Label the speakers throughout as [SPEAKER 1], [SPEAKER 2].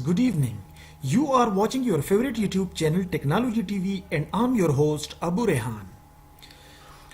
[SPEAKER 1] good evening. You are watching your favorite YouTube channel Technology TV and I'm your host Abu Rehan.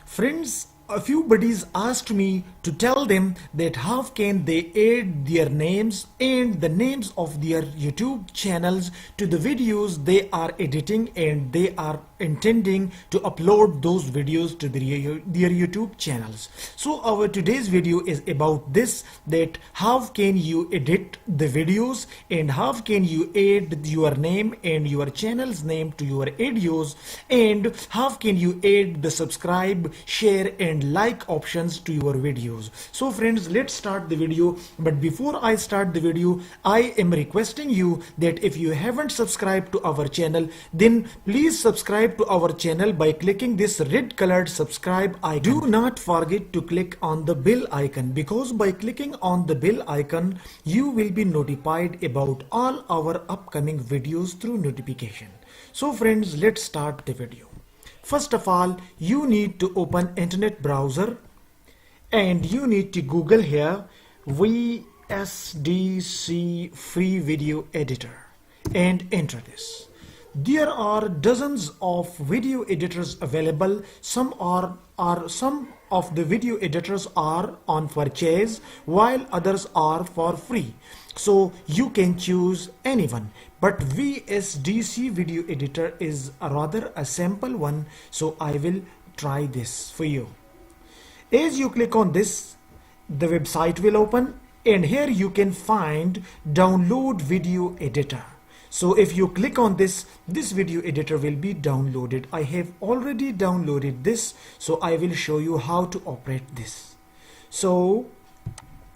[SPEAKER 1] Friends, a few buddies asked me to tell them that how can they add their names and the names of their YouTube channels to the videos they are editing, and they are intending to upload those videos to their YouTube channels. So our today's video is about this, that how can you edit the videos and how can you add your name and your channel's name to your videos, and how can you add the subscribe, share and like options to your videos. So friends, let's start the video. But before I start the video, I am requesting you that if you haven't subscribed to our channel, then please subscribe to our channel by clicking this red colored subscribe icon. Do not forget to click on the bell icon, because by clicking on the bell icon you will be notified about all our upcoming videos through notification. So friends, let's start the video. First of all, you need to open internet browser and you need to Google here VSDC free video editor and enter this. There are dozens of video editors available. Some of the video editors are on purchase while others are for free. So you can choose anyone, but VSDC video editor is rather a simple one, so I will try this for you. As you click on this, the website will open and here you can find download video editor. So if you click on this video editor will be downloaded. I have already downloaded this, so I will show you how to operate this. So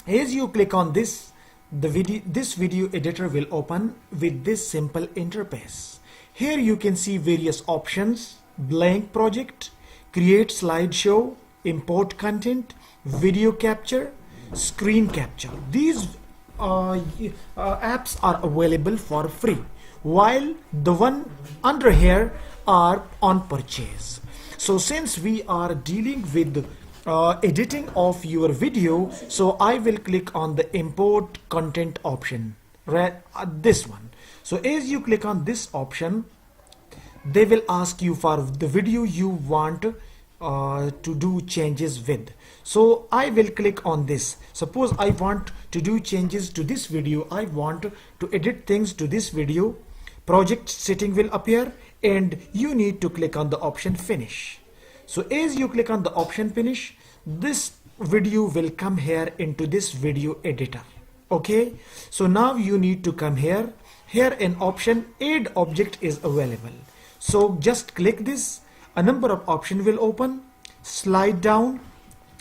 [SPEAKER 1] as you click on this, this video editor will open with this simple interface. Here you can see various options: blank project, create slideshow, import content, video capture, screen capture. These apps are available for free, while the one under here are on purchase. So since we are dealing with editing of your video, so I will click on the import content option, right? This one. So as you click on this option, they will ask you for the video you want to do changes with. So I will click on this. Suppose I want to do changes to this video, I want to edit things to this video. Project setting will appear and you need to click on the option finish. So as you click on the option finish, this video will come here into this video editor. Okay, so now you need to come here. Here an option add object is available. So just click this. A number of options will open. Slide down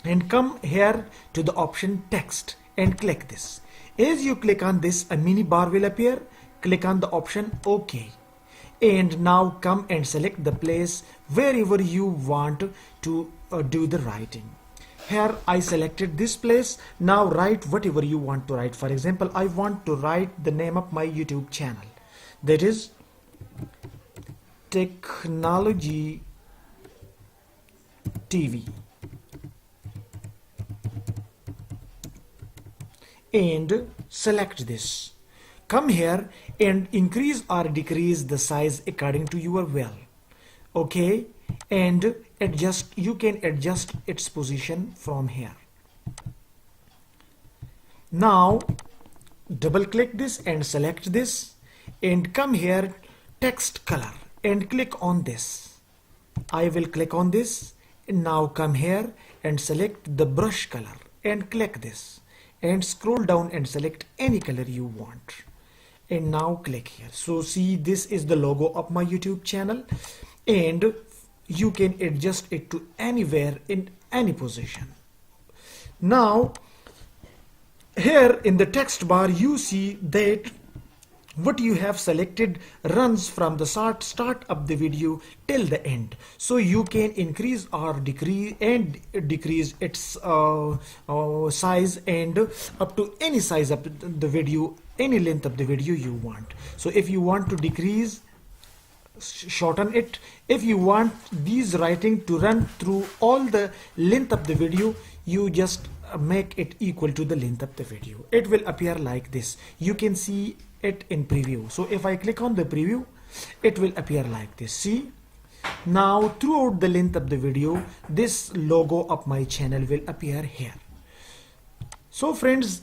[SPEAKER 1] and come here to the option text and click this. As you click on this, a mini bar will appear. Click on the option OK, and now come and select the place wherever you want to do the writing. Here I selected this place. Now write whatever you want to write. For example, I want to write the name of my YouTube channel, that is Technology TV, and select this. Come here and increase or decrease the size according to your will. Okay, and adjust. You can adjust its position from here. Now double click this and select this and come here, text color, and click on this. I will click on this. And now come here and select the brush color and click this and scroll down and select any color you want, and now click here. So see, this is the logo of my YouTube channel and you can adjust it to anywhere in any position. Now here in the text bar you see that what you have selected runs from the start of the video till the end. So you can increase or decrease its size and up to any size of the video, any length of the video you want. So if you want to decrease, shorten it. If you want these writing to run through all the length of the video, you just make it equal to the length of the video. It will appear like this. You can see it in preview. So if I click on the preview, it will appear like this. See, now throughout the length of the video, this logo of my channel will appear here. So friends,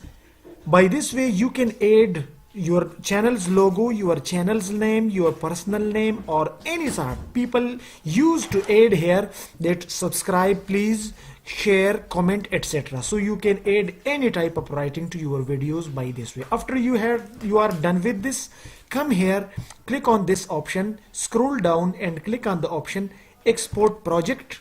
[SPEAKER 1] by this way you can add your channel's logo, your channel's name, your personal name, or any sort. People used to add here that subscribe please, share, comment, etc. So you can add any type of writing to your videos by this way. After you are done with this, come here, click on this option, scroll down and click on the option export project.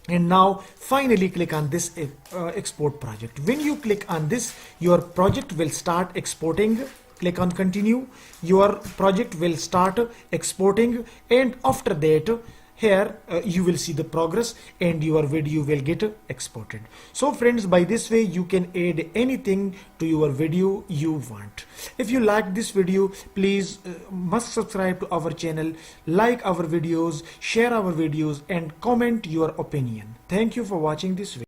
[SPEAKER 1] And now finally click on this export project. When you click on this, your project will start exporting. Click on continue. Your project will start exporting, and after that here you will see the progress and your video will get exported. So friends, by this way you can add anything to your video you want. If you like this video, please must subscribe to our channel, like our videos, share our videos, and comment your opinion. Thank you for watching this video.